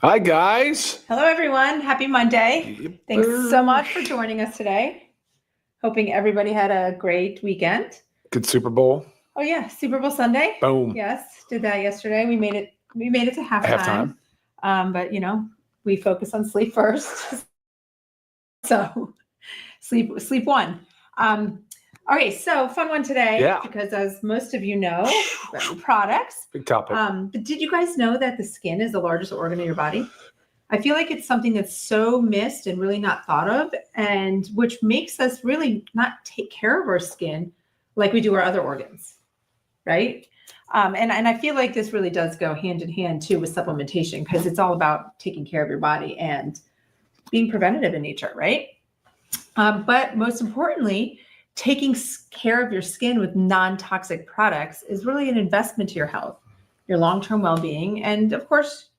Hi, guys. Hello, everyone. Happy Monday. Thanks so much for joining us today. Hoping everybody had a great weekend. Good Super Bowl. Oh yeah, Super Bowl Sunday. Boom. Yes, did that yesterday. We made it to halftime. But we focus on sleep first. So sleep won. Okay, so fun one today. Yeah. Because as most of you know, products. Big topic. But did you guys know that the skin is the largest organ of your body? I feel like it's something that's so missed and really not thought of, and which makes us really not take care of our skin like we do our other organs, right? And I feel like this really does go hand in hand too with supplementation, because it's all about taking care of your body and being preventative in nature, right? But most importantly, taking care of your skin with non-toxic products is really an investment to your health, your long-term well-being, and of course,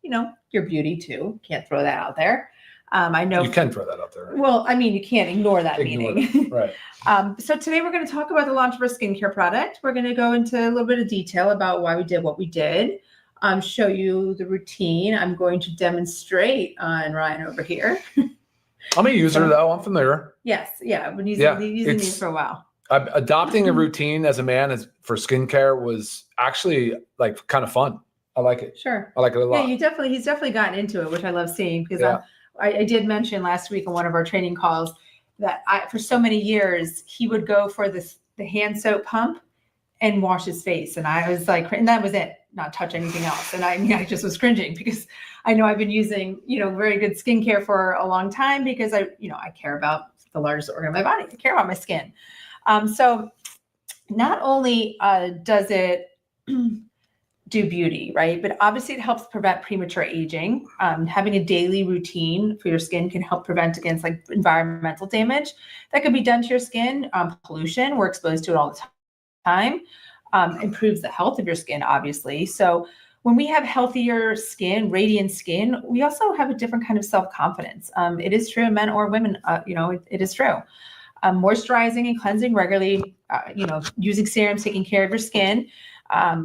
your beauty too. Can't throw that out there. I know you can throw that out there. Right? Well, I mean, you can't ignore that meaning. Right. So today we're going to talk about the launch of our skincare product. We're going to go into a little bit of detail about why we did what we did. Show you the routine. I'm going to demonstrate on Ryan over here. I'm a user though. I'm familiar. Yes. Yeah. I've been using these for a while. Adopting a routine as a man for skincare was actually like kind of fun. I like it. Sure. I like it a lot. Yeah, he's definitely gotten into it, which I love seeing, because I did mention last week on one of our training calls that for so many years he would go for the hand soap pump and wash his face, and I was like, and that was it, not touch anything else. And I just was cringing, because I know I've been using very good skincare for a long time, because I care about the largest organ of my body. I care about my skin. So not only does it do beauty, right? But obviously it helps prevent premature aging. Having a daily routine for your skin can help prevent against like environmental damage that could be done to your skin. Pollution, we're exposed to it all the time. Improves the health of your skin, obviously. So when we have healthier skin, radiant skin, we also have a different kind of self-confidence. It is true, men or women, it is true. Moisturizing and cleansing regularly, using serums, taking care of your skin,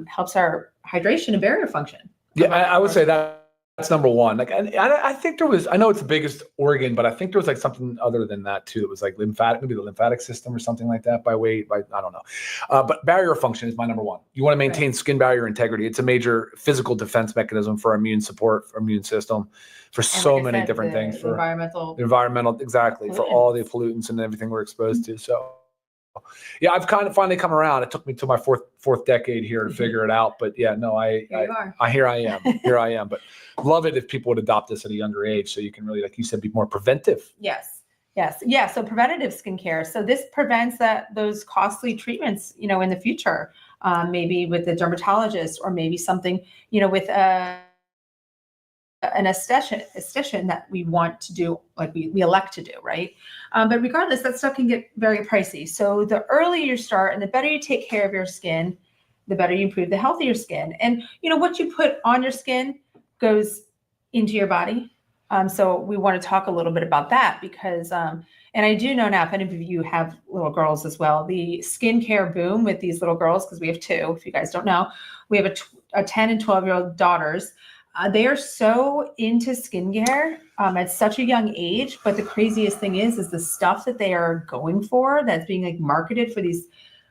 helps our hydration and barrier function. Yeah, I would say that's number one. Like, I think I know it's the biggest organ, but I think there was like something other than that too. It was like maybe the lymphatic system or something like that by weight. I don't know. But barrier function is my number one. You want to maintain skin barrier integrity. It's a major physical defense mechanism for immune support, for immune system, for so many different things. For environmental, exactly. Pollutants. For all the pollutants and everything we're exposed to. So. Yeah, I've kind of finally come around. It took me to my fourth decade here to figure it out. But yeah, no, here I am. But love it if people would adopt this at a younger age, so you can really, like you said, be more preventive. Yes. Yeah. So preventative skincare. So this prevents those costly treatments, in the future, maybe with a dermatologist, or maybe something, with an esthetician that we want to do, like we elect to do, right? But regardless, that stuff can get very pricey. So the earlier you start and the better you take care of your skin, the better you improve the health of your skin. And what you put on your skin goes into your body. So we want to talk a little bit about that, because and I do know now, if any of you have little girls as well, the skincare boom with these little girls, because we have two, if you guys don't know, we have a 10 and 12-year-old daughters. They are so into skincare at such a young age. But the craziest thing is the stuff that they are going for, that's being like marketed for these.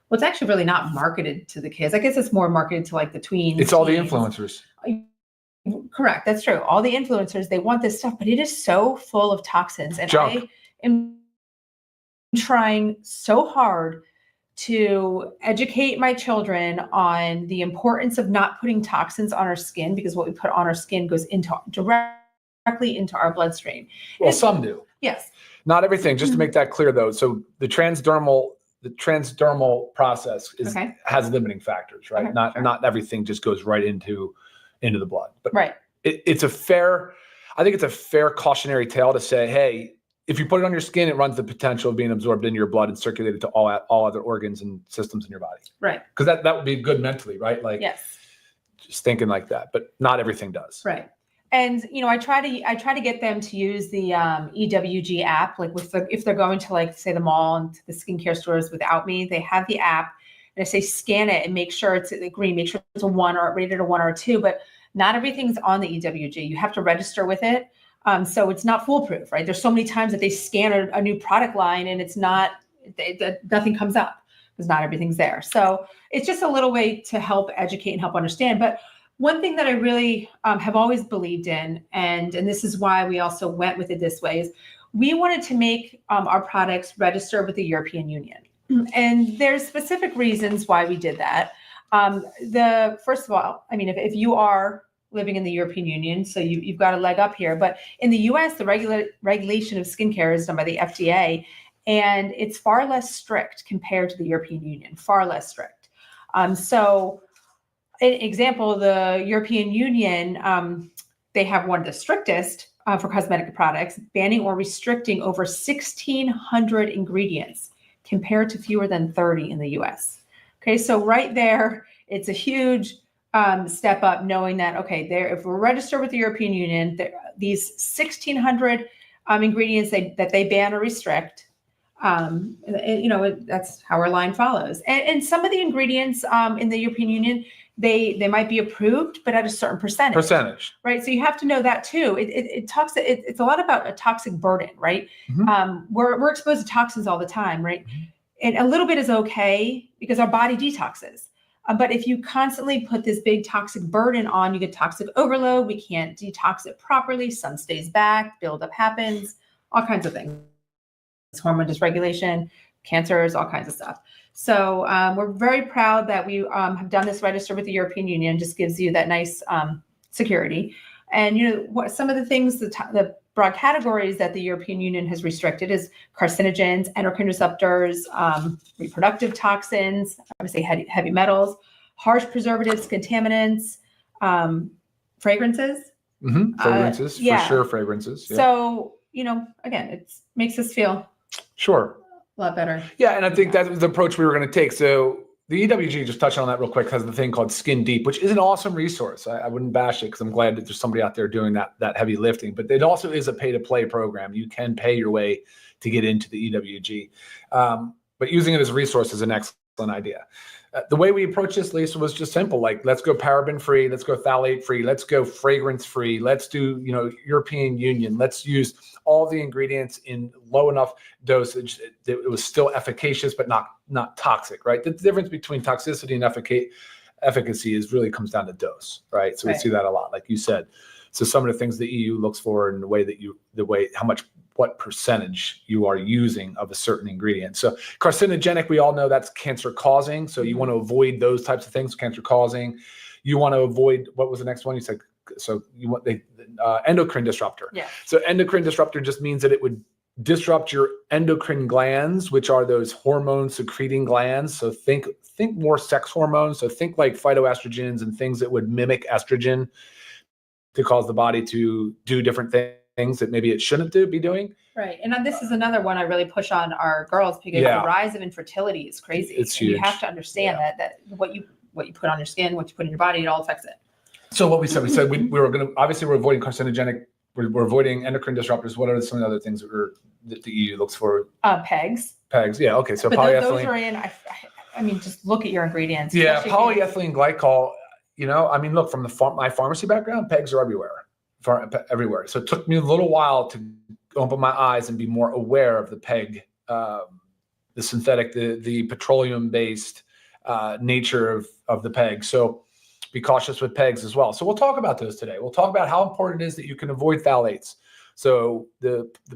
Well, it's actually really not marketed to the kids. I guess it's more marketed to like the tweens. It's all the influencers. Correct. That's true. All the influencers, they want this stuff, but it is so full of toxins. And junk. I am trying so hard to educate my children on the importance of not putting toxins on our skin, because what we put on our skin goes directly into our bloodstream. Well, some do. Yes. Not everything. Just to make that clear, though. So the transdermal process has limiting factors, right? Okay, not everything just goes right into the blood. But right. I think it's a fair cautionary tale to say, hey, if you put it on your skin, it runs the potential of being absorbed into your blood and circulated to all other organs and systems in your body. Right. Because that would be good mentally, right? Like, yes. Just thinking like that, but not everything does. Right. And I try to get them to use the EWG app, like if they're going to, like, say, the mall and to the skincare stores without me, they have the app, and I say scan it and make sure it's green, make sure it's a 1 or rated a 1 or a 2. But Not everything's on the EWG. You have to register with it. So it's not foolproof, right? There's so many times that they scan a new product line and it's not, nothing comes up because not everything's there. So it's just a little way to help educate and help understand. But one thing that I really have always believed in, and this is why we also went with it this way, is we wanted to make our products register with the European Union. And there's specific reasons why we did that. First of all, I mean, if you are living in the European Union, so you've got a leg up here, but in the US, the regulation of skincare is done by the FDA, and it's far less strict compared to the European Union, far less strict. So an example, the European Union, they have one of the strictest for cosmetic products, banning or restricting over 1,600 ingredients compared to fewer than 30 in the US. Okay, so right there, it's a huge step up knowing that, okay, if we're registered with the European Union, these 1,600 ingredients that they ban or restrict, that's how our line follows. And some of the ingredients in the European Union, they might be approved, but at a certain percentage. Right. So you have to know that too. It's a lot about a toxic burden, right? Mm-hmm. We're exposed to toxins all the time, right? Mm-hmm. And a little bit is okay because our body detoxes. But if you constantly put this big toxic burden on, you get toxic overload. We can't detox it properly. Some stays back, buildup happens, all kinds of things. Hormone dysregulation, cancers, all kinds of stuff. So we're very proud that we have done this register with the European Union. Just gives you that nice security. And what some of the things, the broad categories that the European Union has restricted is carcinogens, endocrine disruptors, reproductive toxins, obviously heavy metals, harsh preservatives, contaminants, fragrances. Mm-hmm. Fragrances, for sure, fragrances. Yeah. So, again, it makes us feel sure a lot better. Yeah, and I think that was the approach we were going to take. So the EWG, just touching on that real quick, has the thing called Skin Deep, which is an awesome resource. I wouldn't bash it because I'm glad that there's somebody out there doing that heavy lifting. But it also is a pay-to-play program. You can pay your way to get into the EWG. But using it as a resource is an excellent idea. The way we approached this, Lisa, was just simple. Like, let's go paraben-free, let's go phthalate-free, let's go fragrance-free, let's do, European Union. Let's use all the ingredients in low enough dosage that it was still efficacious but not toxic, right? The difference between toxicity and efficacy really comes down to dose, right? So we see that a lot, like you said. So some of the things the EU looks for in the way what percentage you are using of a certain ingredient. So carcinogenic, we all know that's cancer causing. So you want to avoid those types of things, cancer causing. You want to avoid, what was the next one? You said, so you want the endocrine disruptor. Yeah. So endocrine disruptor just means that it would disrupt your endocrine glands, which are those hormone secreting glands. So think more sex hormones. So think like phytoestrogens and things that would mimic estrogen to cause the body to do different things that maybe it shouldn't be doing. Right. And this is another one I really push on our girls because the rise of infertility is crazy. It's huge. You have to understand that what you put on your skin, what you put in your body, it all affects it. So what we said we were going to, obviously we're avoiding carcinogenic, we're avoiding endocrine disruptors. What are some of the other things that the EU looks for? PEGs. Yeah. Okay. So but polyethylene. Those are in, I mean, just look at your ingredients. Yeah. Polyethylene glycol, look, from my pharmacy background, PEGs are everywhere. So it took me a little while to open my eyes and be more aware of the PEG, the synthetic, the petroleum-based nature of the PEG. So be cautious with PEGs as well. So we'll talk about those today. We'll talk about how important it is that you can avoid phthalates. So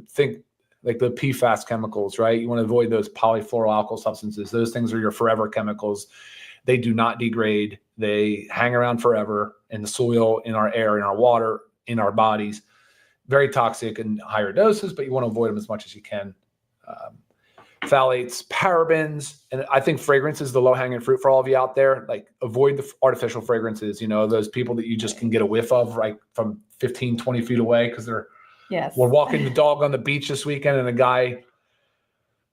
think like the PFAS chemicals, right? You want to avoid those polyfluoroalkyl substances. Those things are your forever chemicals. They do not degrade. They hang around forever in the soil, in our air, in our water, in our bodies. Very toxic in higher doses, but you want to avoid them as much as you can. Phthalates, parabens, and I think fragrance is the low-hanging fruit for all of you out there. Like, avoid the artificial fragrances, those people that you just can get a whiff of right from 15, 20 feet away because we're walking the dog on the beach this weekend and a guy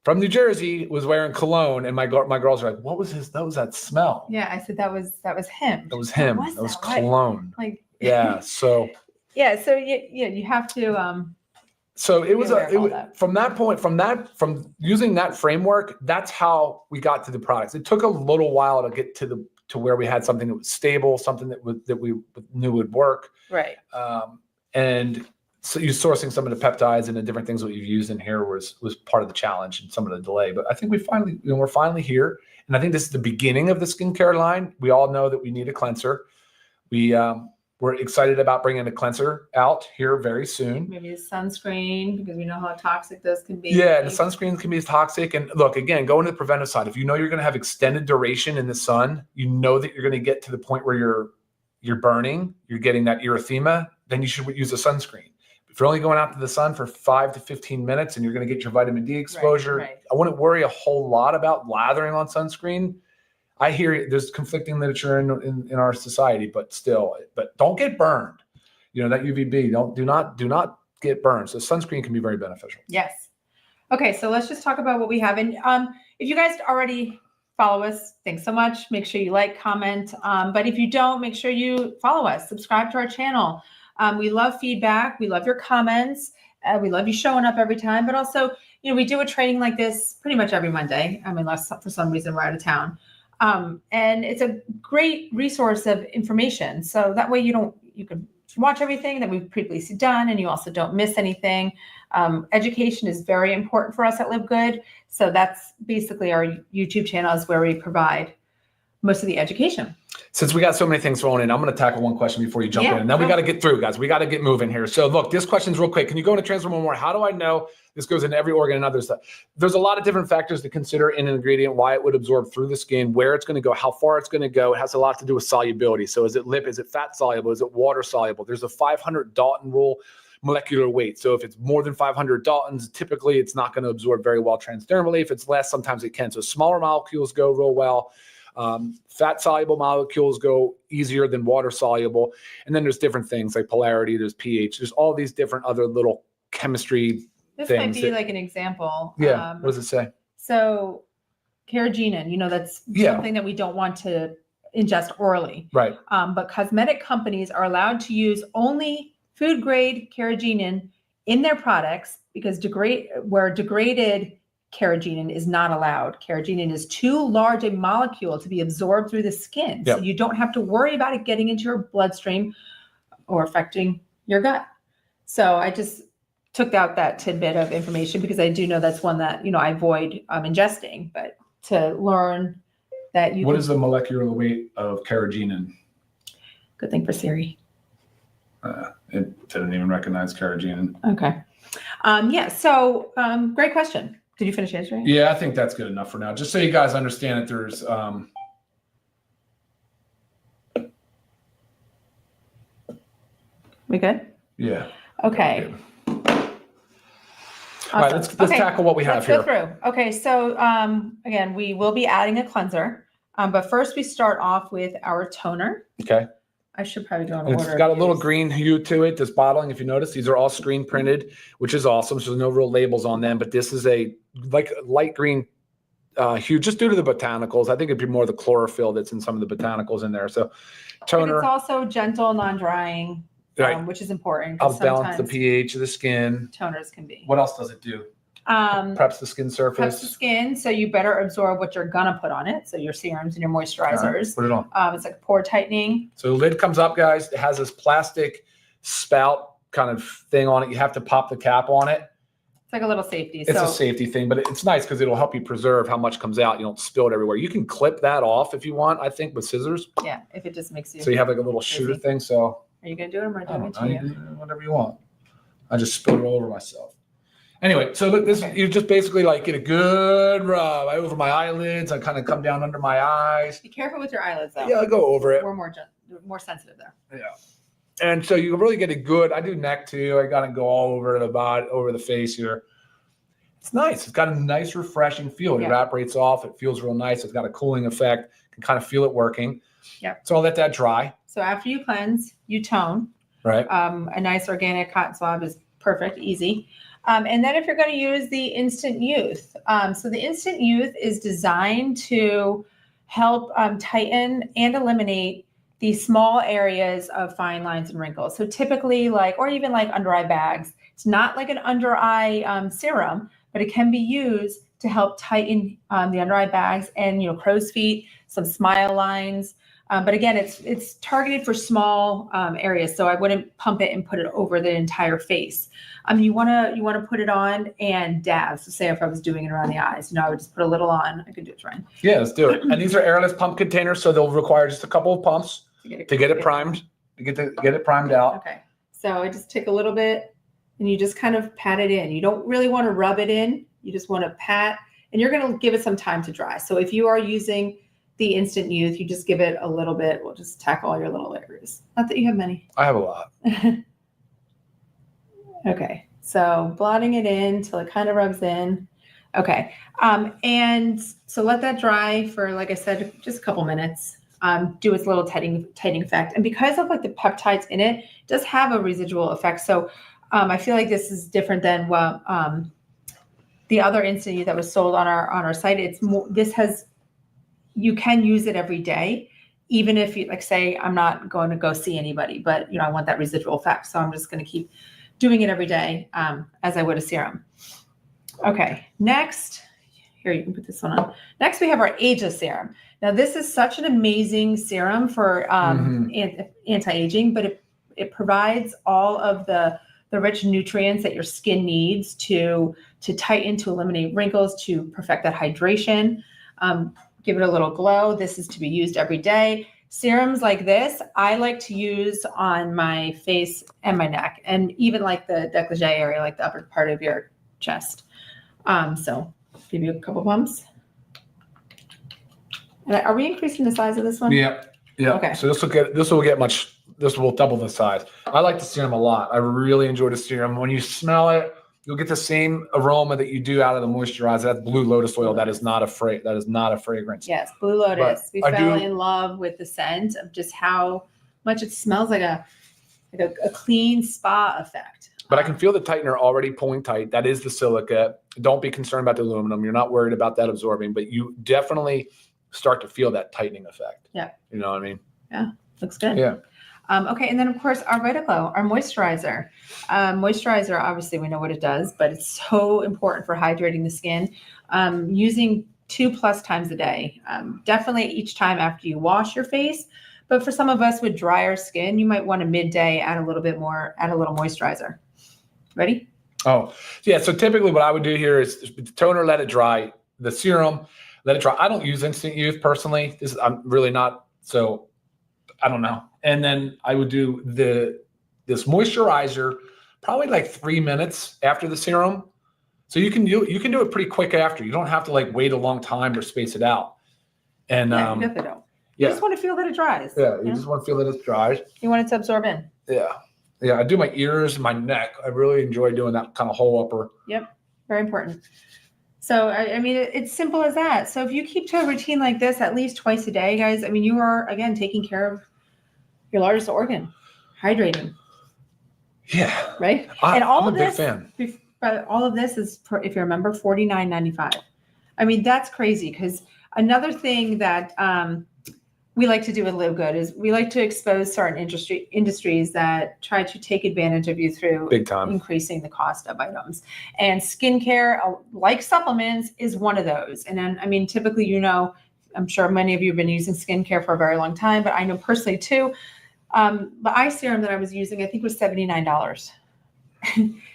from New Jersey was wearing cologne, and my girls are like, "What was his? That was that smell." Yeah, I said that was him. That was him. That was cologne. Like, yeah. So. Yeah. So you have to. So it was from that point, from using that framework, that's how we got to the products. It took a little while to get to to where we had something that was stable, something that we knew would work. Right. And so you sourcing some of the peptides and the different things that we've used in here was part of the challenge and some of the delay. But I think we're finally here. And I think this is the beginning of the skincare line. We all know that we need a cleanser. We're excited about bringing a cleanser out here very soon. Maybe a sunscreen, because we know how toxic those can be. Yeah, the sunscreen can be toxic. And look, again, go into the preventive side. If you know you're going to have extended duration in the sun, you know that you're going to get to the point where you're burning, you're getting that erythema, then you should use a sunscreen. If you're only going out to the sun for 5 to 15 minutes and you're going to get your vitamin D exposure, right. I wouldn't worry a whole lot about lathering on sunscreen. I hear there's conflicting literature in our society, but don't get burned. You know, that UVB, do not get burned. So sunscreen can be very beneficial. Yes. Okay, so let's just talk about what we have. And if you guys already follow us, thanks so much. Make sure you like, comment. But if you don't, make sure you follow us, subscribe to our channel. We love feedback. We love your comments. We love you showing up every time. But also, you know, we do a training like this pretty much every Monday. I mean, unless for some reason we're out of town. And it's a great resource of information. So that way you can watch everything that we've previously done, and you also don't miss anything. Education is very important for us at Livegood. So that's basically our YouTube channel is where we provide most of the education. Since we got so many things thrown in, I'm going to tackle one question before you jump in. And then we got to get through, guys. We got to get moving here. So look, this question's real quick. Can you go into transform more? How do I know this goes into every organ and other stuff? There's a lot of different factors to consider in an ingredient, why it would absorb through the skin, where it's going to go, how far it's going to go. It has a lot to do with solubility. So is it lip? Is it fat soluble? Is it water soluble? There's a 500 Dalton rule molecular weight. So if it's more than 500 Daltons, typically it's not going to absorb very well transdermally. If it's less, sometimes it can. So smaller molecules go real well. Fat soluble molecules go easier than water soluble. And then there's different things like polarity, there's pH, there's all these different other little chemistry This things. might be like an example. Yeah. What does it say? So carrageenan, that's something that we don't want to ingest orally. Right. But cosmetic companies are allowed to use only food grade carrageenan in their products because degraded carrageenan is not allowed. Carrageenan is too large a molecule to be absorbed through the skin. Yep. So you don't have to worry about it getting into your bloodstream or affecting your gut. So I just took out that tidbit of information because I do know that's one that, I avoid ingesting, but to learn that What is the molecular weight of carrageenan? Good thing for Siri. It didn't even recognize carrageenan. Okay. So great question. Did you finish answering? Yeah, I think that's good enough for now. Just so you guys understand that there's We good? Yeah. Okay. Awesome. All right, let's tackle what we have here. Let's go through. Okay, so again, we will be adding a cleanser, but first we start off with our toner. Okay. I should probably go in order. It's got a little green hue to it. This bottling, if you notice, these are all screen printed, which is awesome. So there's no real labels on them, but this is a light green hue just due to the botanicals. I think it'd be more the chlorophyll that's in some of the botanicals in there. So toner. But it's also gentle, non-drying, right, which is important. Helps balance the pH of the skin. Toners can be. What else does it do? Preps the skin surface. Preps the skin, so you better absorb what you're gonna put on it. So your serums and your moisturizers. Put it on. It's like pore tightening. So the lid comes up, guys. It has this plastic spout kind of thing on it. You have to pop the cap on it. It's like a little safety. It's a safety thing, but it's nice because it'll help you preserve how much comes out. You don't spill it everywhere. You can clip that off if you want, I think, with scissors. Yeah, if it just makes you. So you have like a little shooter thing. So are you gonna do it or am I doing it to you? Whatever you want. I just spilled it all over myself. Anyway, so look, you just basically like get a good rub over my eyelids. I kind of come down under my eyes. Be careful with your eyelids, though. Yeah, I go over it. We're more sensitive there. Yeah, and so you really get a good. I do neck too. I gotta go all over the body, over the face here. It's nice. It's got a nice, refreshing feel. It evaporates off. It feels real nice. It's got a cooling effect. You can kind of feel it working. Yeah. So I'll let that dry. So after you cleanse, you tone. Right. A nice organic cotton swab is perfect, easy. And then if you're going to use the Instant Youth, so the Instant Youth is designed to help tighten and eliminate these small areas of fine lines and wrinkles. So typically or even like under eye bags. It's not like an under eye serum, but it can be used to help tighten the under eye bags and, crow's feet, some smile lines. But again, it's targeted for small areas, so I wouldn't pump it and put it over the entire face. You want to put it on and dab. So say if I was doing it around the eyes, I would just put a little on. I could do it, Ryan. Yeah, let's do it. And these are airless pump containers, so they'll require just a couple of pumps to get it primed, to get it primed out. Okay. So I just take a little bit, and you just kind of pat it in. You don't really want to rub it in. You just want to pat, and you're going to give it some time to dry. So if you are using the Instant Youth, you just give it a little bit. We'll just tackle all your little areas. Not that you have many. I have a lot. Okay, so blotting it in till it kind of rubs in. Okay, and so let that dry for, like I said, just a couple minutes. Do its little tightening effect, and because of like the peptides in it, it does have a residual effect. So I feel like this is different than what the other Instant Youth that was sold on our site. It's more. This has. You can use it every day, even if you like say, I'm not going to go see anybody, but I want that residual effect. So I'm just going to keep doing it every day as I would a serum. Okay, next, here you can put this one on. Next, we have our Ageless Serum. Now, this is such an amazing serum for anti-aging, but it provides all of the rich nutrients that your skin needs to tighten, to eliminate wrinkles, to perfect that hydration. Give it a little glow. This is to be used every day. Serums like this, I like to use on my face and my neck, and even like the décolleté area, like the upper part of your chest. So give you a couple pumps. And are we increasing the size of this one? Yeah. Okay. So this will double the size. I like the serum a lot. I really enjoy the serum. When you smell it, you'll get the same aroma that you do out of the moisturizer. That's blue lotus oil. That is not a fragrance. Yes, blue lotus. We fell in love with the scent of just how much it smells like a clean spa effect. But I can feel the tightener already pulling tight. That is the silica. Don't be concerned about the aluminum. You're not worried about that absorbing, but you definitely start to feel that tightening effect. Yeah. You know what I mean? Yeah. Looks good. Yeah. Okay, and then of course our VitaGlow, our moisturizer. Moisturizer, obviously we know what it does, but it's so important for hydrating the skin. Using 2+ times a day. Definitely each time after you wash your face. But for some of us with drier skin, you might want to midday add a little moisturizer. Ready? Oh, yeah. So typically what I would do here is the toner, let it dry. The serum, let it dry. I don't use Instant Youth personally. I'm really not, so I don't know. And then I would do this moisturizer probably like 3 minutes after the serum. So you can do it pretty quick after. You don't have to like wait a long time or space it out. And you definitely don't. You just want to feel that it dries. Yeah, you just want to feel that it dries. You want it to absorb in. Yeah. Yeah, I do my ears, my neck. I really enjoy doing that kind of whole upper. Yep, very important. So, I mean, it's simple as that. So if you keep to a routine like this at least twice a day, guys, I mean, you are, again, taking care of your largest organ, hydrating. Yeah. Right? I'm a big fan. But all of this is, if you remember, $49.95. I mean, that's crazy, because another thing that we like to do with Livegood is we like to expose certain industries that try to take advantage of you through big time increasing the cost of items. And skincare, like supplements, is one of those. And then, I mean, typically, I'm sure many of you have been using skincare for a very long time, but I know personally too, the eye serum that I was using, I think was $79.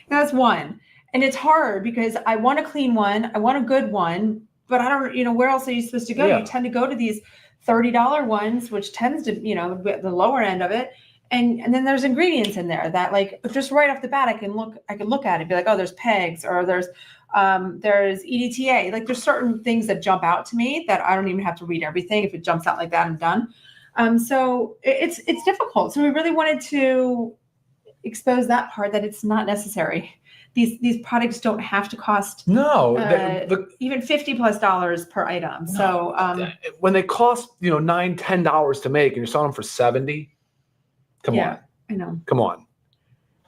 That's one. And it's hard because I want a clean one. I want a good one, but I don't, where else are you supposed to go? Yeah. You tend to go to these $30 ones, which tends to, the lower end of it. And then there's ingredients in there that, like, just right off the bat, I can look at it and be like, oh, there's PEGs, or there's EDTA. Like, there's certain things that jump out to me that I don't even have to read everything. If it jumps out like that, I'm done. So it's difficult. So we really wanted to expose that part, that it's not necessary. These products don't have to cost even $50+ per item. No, so when they cost $9-10 to make, and you're selling them for $70, come on. I know. Come on.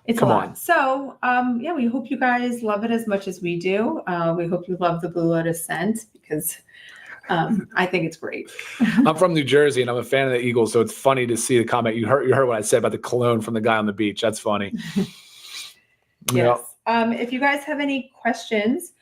It's a lot. So we hope you guys love it as much as we do. We hope you love the Blue Lotus scent, because I think it's great. I'm from New Jersey and I'm a fan of the Eagles, so it's funny to see the comment. You heard what I said about the cologne from the guy on the beach. That's funny. Yes. If you guys have any questions,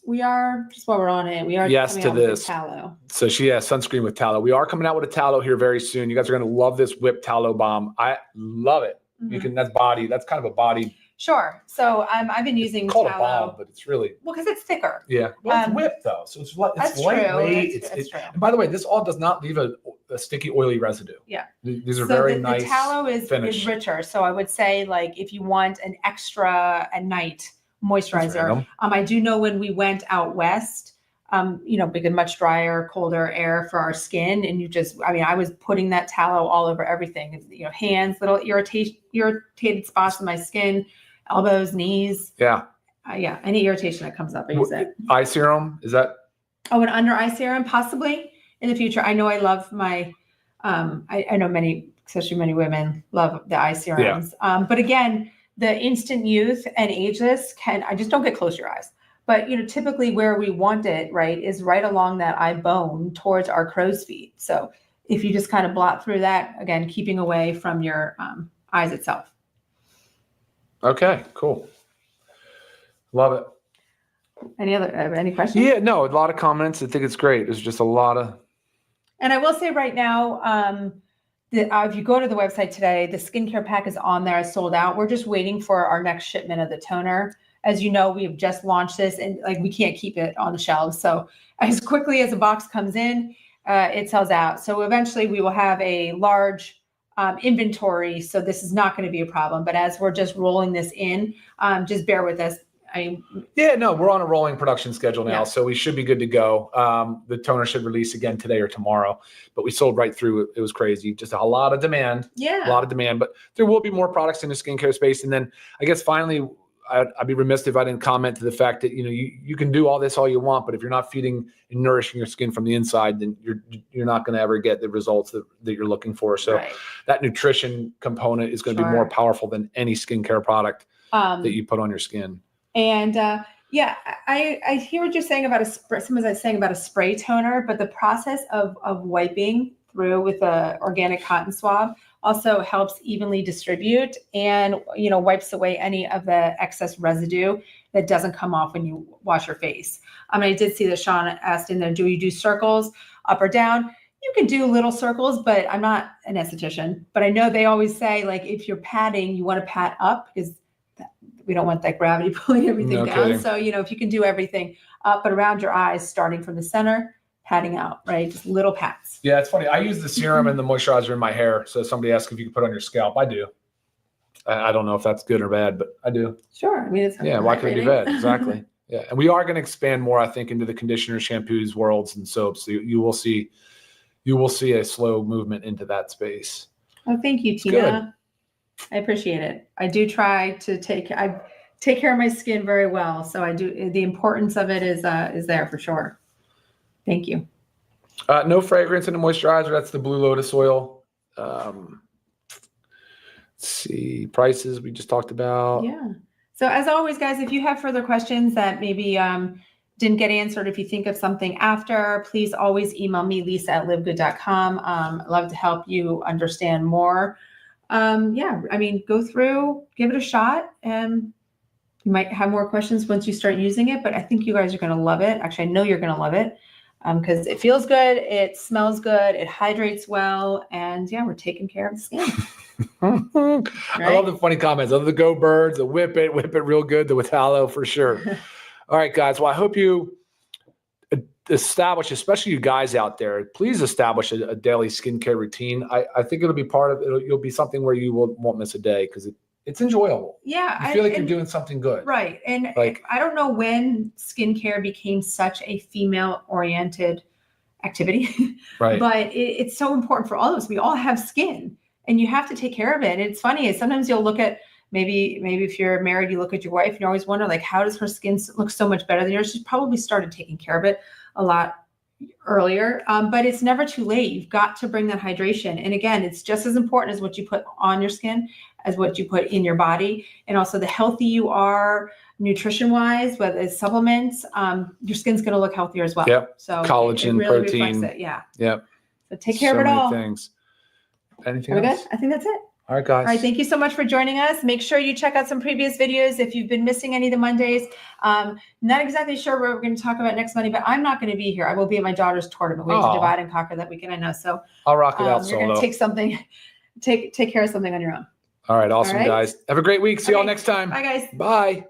we are, just while we're on it, we are Yes coming to out with this. tallow. So she has sunscreen with tallow. We are coming out with a tallow here very soon. You guys are going to love this whipped tallow bomb. I love it. You can, that's kind of a body. Sure. So I've been using It's called tallow. a bomb, but it's really. Well, because it's thicker. Yeah. Well, it's whipped though. So it's lightweight. That's true. And by the way, this all does not leave a sticky, oily residue. Yeah. These are very nice. The tallow is richer. So I would say, like, if you want an extra at night moisturizer, I do know when we went out west, because much drier, colder air for our skin. And I was putting that tallow all over everything, hands, little irritated spots in my skin, elbows, knees. Yeah. Any irritation that comes up, I use it. Eye serum, is that? Oh, an under eye serum, possibly in the future. I know I love my, I know especially many women love the eye serums. Yeah. But again, the instant youth and ageless I just don't get close to your eyes. But, typically where we want it, right, is right along that eye bone towards our crow's feet. So if you just kind of blot through that, again, keeping away from your eyes itself. Okay, cool. Love it. Any questions? Yeah, no, a lot of comments. I think it's great. There's just a lot of. And I will say right now, if you go to the website today, the skincare pack is on there. It's sold out. We're just waiting for our next shipment of the toner. As you know, we have just launched this and we can't keep it on the shelves. So as quickly as a box comes in, it sells out. So eventually we will have a large inventory. So this is not going to be a problem. But as we're just rolling this in, just bear with us. We're on a rolling production schedule now, so we should be good to go. The toner should release again today or tomorrow, but we sold right through it. It was crazy. Just a lot of demand. Yeah. A lot of demand, but there will be more products in the skincare space. And then I guess finally, I'd be remiss if I didn't comment to the fact that, you can do all this all you want, but if you're not feeding and nourishing your skin from the inside, then you're not going to ever get the results that you're looking for. So that nutrition component is going to be more powerful than any skincare product that you put on your skin. And I hear what you're saying about someone's saying about a spray toner, but the process of wiping through with a organic cotton swab also helps evenly distribute and, wipes away any of the excess residue that doesn't come off when you wash your face. I did see that Sean asked in there, do you do circles up or down? You can do little circles, but I'm not an esthetician. But I know they always say, like, if you're patting, you want to pat up because we don't want that gravity pulling everything down. Kidding. So, if you can do everything up but around your eyes, starting from the center, patting out, right? Just little pats. Yeah, it's funny. I use the serum and the moisturizer in my hair. So somebody asked if you could put it on your scalp. I do. I don't know if that's good or bad, but I do. Sure. It's why could I do bad? Exactly. Yeah. And we are going to expand more, I think, into the conditioners, shampoos, worlds, and soaps. So you will see a slow movement into that space. Oh, thank you, Tina. Good. I appreciate it. I do try to take care of my skin very well. So I do. The importance of it is there for sure. Thank you. No fragrance in the moisturizer. That's the Blue Lotus oil. Let's see. Prices we just talked about. Yeah. So as always, guys, if you have further questions that maybe didn't get answered, if you think of something after, please always email me, lisa@livegood.com. I'd love to help you understand more. Go through, give it a shot, and you might have more questions once you start using it, but I think you guys are going to love it. Actually, I know you're going to love it because it feels good. It smells good. It hydrates well. And we're taking care of the skin. Right? I love the funny comments. I love the Go Birds, the whip it real good, the tallow for sure. All right, guys. Well, I hope you establish, especially you guys out there, please establish a daily skincare routine. I think it'll be part of it. You'll be something where you won't miss a day because it's enjoyable. Yeah. You feel like you're doing something good. Right. And I don't know when skincare became such a female oriented activity, right? But it's so important for all of us. We all have skin and you have to take care of it. And it's funny, sometimes you'll look at, maybe if you're married, you look at your wife and you always wonder, like, how does her skin look so much better than yours? She's probably started taking care of it a lot earlier, but it's never too late. You've got to bring that hydration. And again, it's just as important as what you put on your skin as what you put in your body. And also the healthy you are nutrition wise, whether it's supplements, your skin's going to look healthier as well. Yep. So collagen, it really protein. It. Yeah. Yep. So take care of it all. Things. Anything else? Good? I think that's it. All right, guys. All right, thank you so much for joining us. Make sure you check out some previous videos if you've been missing any of the Mondays. Not exactly sure what we're going to talk about next Monday, but I'm not going to be here. I will be at my daughter's tournament. We have to divide and conquer that weekend, I know. So I'll rock it out you're solo. going to take something, take care of something on your own. All right, awesome, guys. Have a great week. See y'all next time. Bye, guys. Bye.